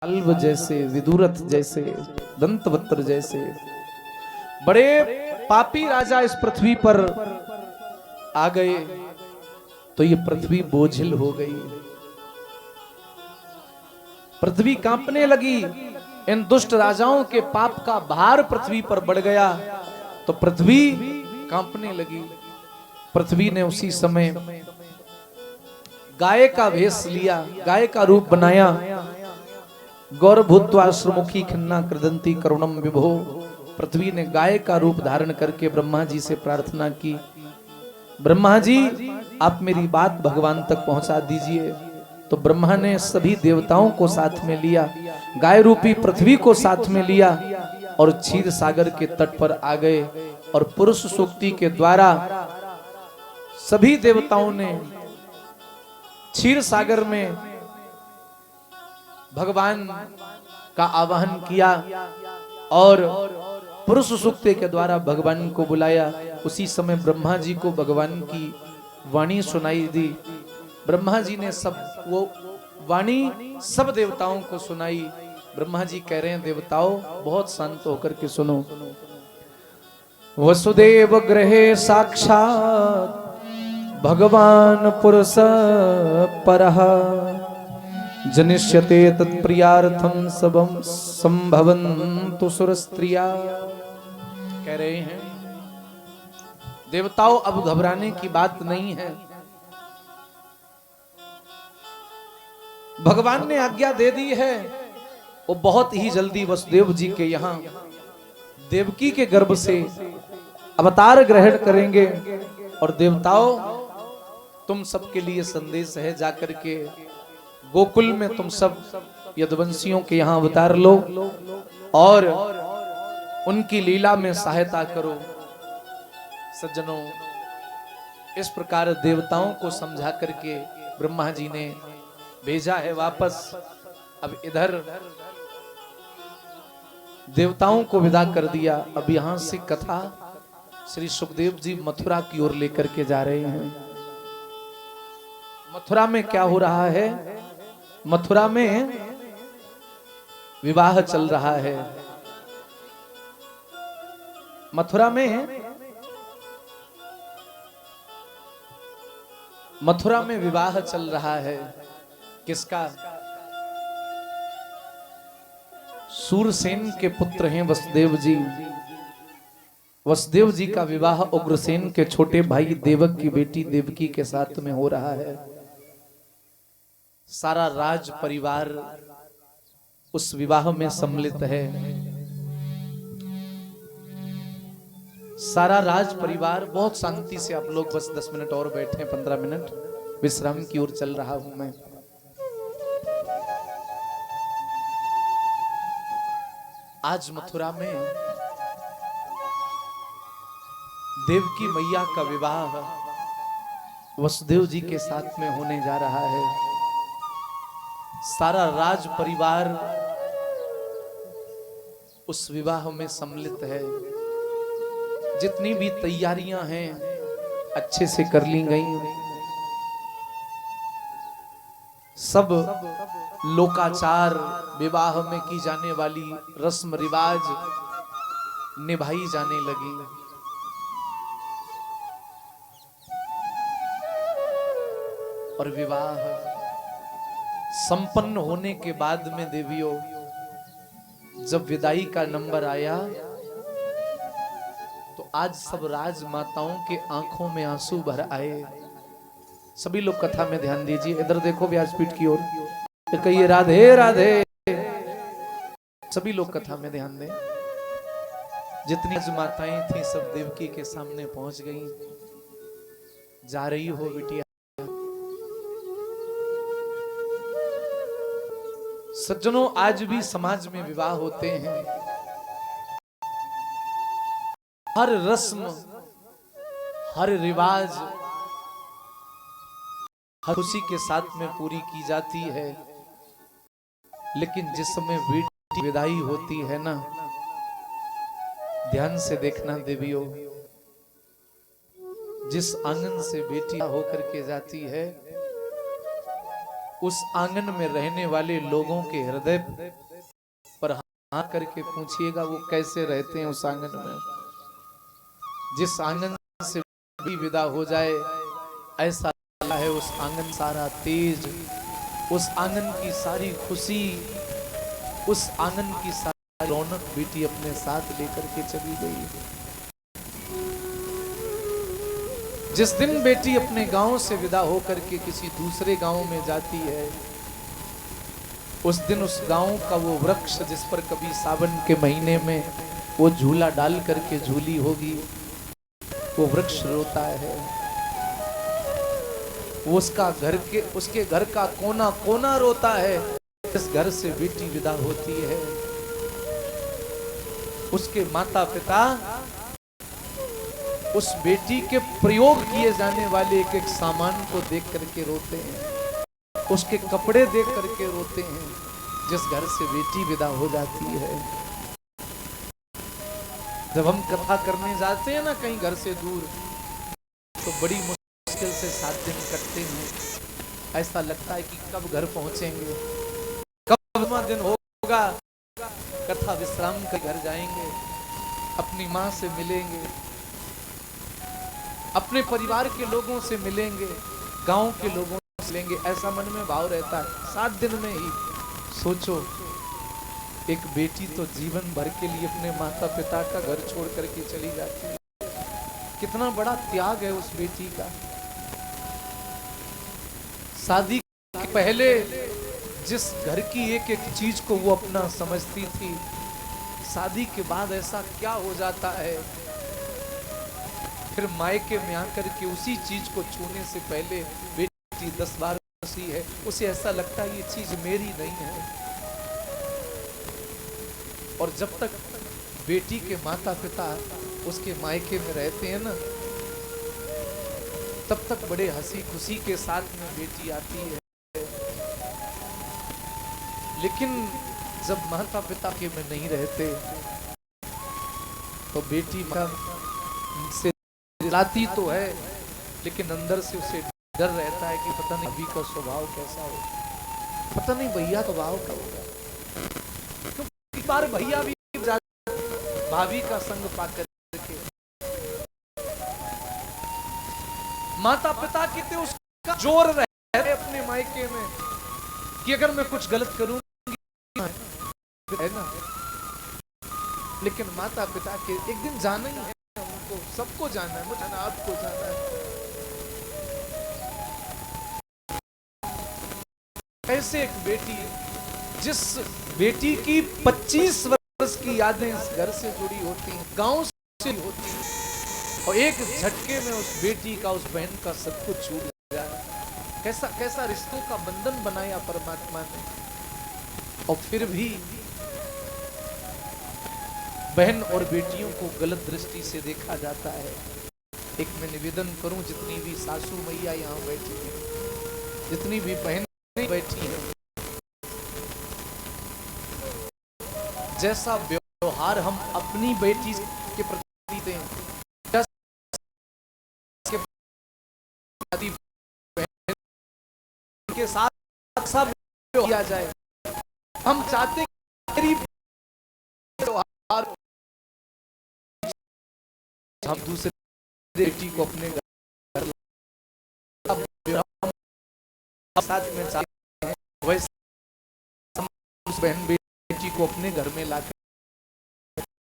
अल्व जैसे, विदुरथ जैसे, दंतवक्त्र जैसे बड़े पापी राजा इस पृथ्वी पर आ गए तो ये पृथ्वी बोझिल हो गई, पृथ्वी कांपने लगी। इन दुष्ट राजाओं के पाप का भार पृथ्वी पर बढ़ गया तो पृथ्वी कांपने लगी। पृथ्वी ने उसी समय गाय का वेश लिया, गाय का रूप बनाया। गौरभूत्वा श्रमुखी खन्ना कृदंती करुणम विभो। पृथ्वी ने गाय का रूप धारण करके ब्रह्मा जी से प्रार्थना की, ब्रह्मा जी आप मेरी बात भगवान तक पहुंचा दीजिए। तो ब्रह्मा ने सभी देवताओं को साथ में लिया, गाय रूपी पृथ्वी को साथ में लिया और क्षीर सागर के तट पर आ गए और पुरुष सूक्ति के द्वारा सभी देवताओं ने क्षीर सागर में भगवान का आवाहन किया और पुरुष सूक्ति के द्वारा भगवान को बुलाया। उसी समय ब्रह्मा जी को भगवान की वाणी सुनाई दी। ब्रह्मा जी ने सब वो वाणी सब देवताओं को सुनाई। ब्रह्मा जी कह रहे हैं देवताओं बहुत शांत होकर के सुनो। वसुदेव गृहे साक्षात भगवान पुरुष परः जनिष्यते तत्प्रियार्थम सबम संभवन्तु सुरस्त्रिया। कह रहे हैं देवताओं अब घबराने की बात नहीं है, भगवान ने आज्ञा दे दी है। वो बहुत ही जल्दी वसुदेव जी के यहाँ देवकी के गर्भ से अवतार ग्रहण करेंगे और देवताओं तुम सबके लिए संदेश है, जाकर के गोकुल में तुम सब यदुवंशियों के यहाँ अवतार लो और उनकी लीला में सहायता करो। सज्जनों इस प्रकार देवताओं को समझा करके ब्रह्मा जी ने भेजा है वापस। अब इधर देवताओं को विदा कर दिया। अब यहां से कथा श्री सुखदेव जी मथुरा की ओर लेकर के जा रहे हैं। मथुरा में क्या हो रहा है? मथुरा में विवाह चल रहा है। मथुरा में विवाह चल रहा है। किसका? सूरसेन के पुत्र हैं वसुदेव जी। वसुदेव जी का विवाह उग्रसेन के छोटे भाई देवक की बेटी देवकी के साथ में हो रहा है। सारा राज परिवार उस विवाह में सम्मिलित है। सारा राज परिवार बहुत शांति से, आप लोग बस 10 मिनट और बैठे, 15 मिनट विश्राम की ओर चल रहा हूं मैं। आज मथुरा में देवकी मैया का विवाह वसुदेव जी के साथ में होने जा रहा है। सारा राज परिवार उस विवाह में सम्मिलित है। जितनी भी तैयारियां हैं अच्छे से कर ली गई। सब लोकाचार, विवाह में की जाने वाली रस्म रिवाज निभाई जाने लगी। और विवाह संपन्न होने के बाद में देवियों जब विदाई का नंबर आया तो आज सब राजमाताओं के आंखों में आंसू भर आए। सभी लोग कथा में ध्यान दीजिए। इधर देखो व्यासपीठ की ओर, कहिए राधे राधे। सभी लोग कथा में ध्यान दें। जितनी राजमाताएं थी सब देवकी के सामने पहुंच गई। जा रही हो बिटिया। सज्जनों आज भी समाज में विवाह होते हैं। हर रस्म, हर रिवाज हर खुशी के साथ में पूरी की जाती है। लेकिन जिस समय बेटी विदाई होती है ना, ध्यान से देखना देवियों, जिस आंगन से बेटी होकर के जाती है उस आंगन में रहने वाले लोगों के हृदय पर हाथ करके पूछिएगा वो कैसे रहते हैं उस आंगन में। जिस आंगन से भी विदा हो जाए, ऐसा है उस आंगन सारा तेज, उस आंगन की सारी खुशी, उस आंगन की सारी रौनक बेटी अपने साथ लेकर के चली गई। जिस दिन बेटी अपने गांव से विदा होकर के किसी दूसरे गांव में जाती है, उस दिन उस गांव का वो वृक्ष जिस पर कभी सावन के महीने में वो झूला डाल करके झूली होगी, वो वृक्ष रोता है। वो उसके घर का कोना कोना रोता है। इस घर से बेटी विदा होती है, उसके माता पिता उस बेटी के प्रयोग किए जाने वाले एक एक सामान को देख करके रोते हैं, उसके कपड़े देख करके रोते हैं। जिस घर से बेटी विदा हो जाती है, जब हम कथा करने जाते हैं ना कहीं घर से दूर, तो बड़ी मुश्किल से 7 दिन कटते हैं। ऐसा लगता है कि कब घर पहुंचेंगे, कब दिन होगा, कथा विश्राम के घर जाएंगे, अपनी माँ से मिलेंगे, अपने परिवार के लोगों से मिलेंगे, गांव के लोगों से मिलेंगे, ऐसा मन में भाव रहता है। 7 दिन में ही सोचो, एक बेटी तो जीवन भर के लिए अपने माता पिता का घर छोड़ करके चली जाती है। कितना बड़ा त्याग है उस बेटी का। शादी के पहले जिस घर की एक एक चीज को वो अपना समझती थी, शादी के बाद ऐसा क्या हो जाता है, फिर मायके में आकर के उसी चीज को छूने से पहले बेटी 10-12 वर्षीय है, उसे ऐसा लगता है ये चीज मेरी नहीं है। और जब तक बेटी के माता पिता उसके मायके में रहते हैं ना, तब तक बड़े हंसी खुशी के साथ में बेटी आती है। लेकिन जब माता पिता के में नहीं रहते, तो बेटी से लाती तो है, लेकिन अंदर से उसे डर रहता है कि पता नहीं अभी का स्वभाव कैसा हो, पता नहीं भैया का स्वभाव क्या होगा। तो एक बार भैया भी भाभी का संग पाकर के माता पिता कितने उसका जोर रहे अपने मायके में कि अगर मैं कुछ गलत करूंगी है ना, लेकिन माता पिता के एक दिन जाना ही है, उनको सबको जाना है, मुझे जाना, आपको जाना है। ऐसे एक बेटी, जिस बेटी की 25 वर्ष की यादें इस घर से जुड़ी होती हैं, गांव से होती हैं, और एक झटके में उस बेटी का, उस बहन का सब कुछ छूट जाए। कैसा कैसा रिश्तों का बंधन बनाया परमात्मा ने। और फिर भी बहन और बेटियों को गलत दृष्टि से देखा जाता है। एक मैं निवेदन करूं, जितनी भी सासू मैया यहाँ बैठी है, जितनी भी बहन बैठी है, जैसा व्यवहार हम अपनी बेटी के प्रति दें, के साथ सब किया जाए। हम चाहते हम दूसरे बेटी को अपने घर साथ में चाहते हैं, वैसे उस बहन बेटी को अपने घर में लाकर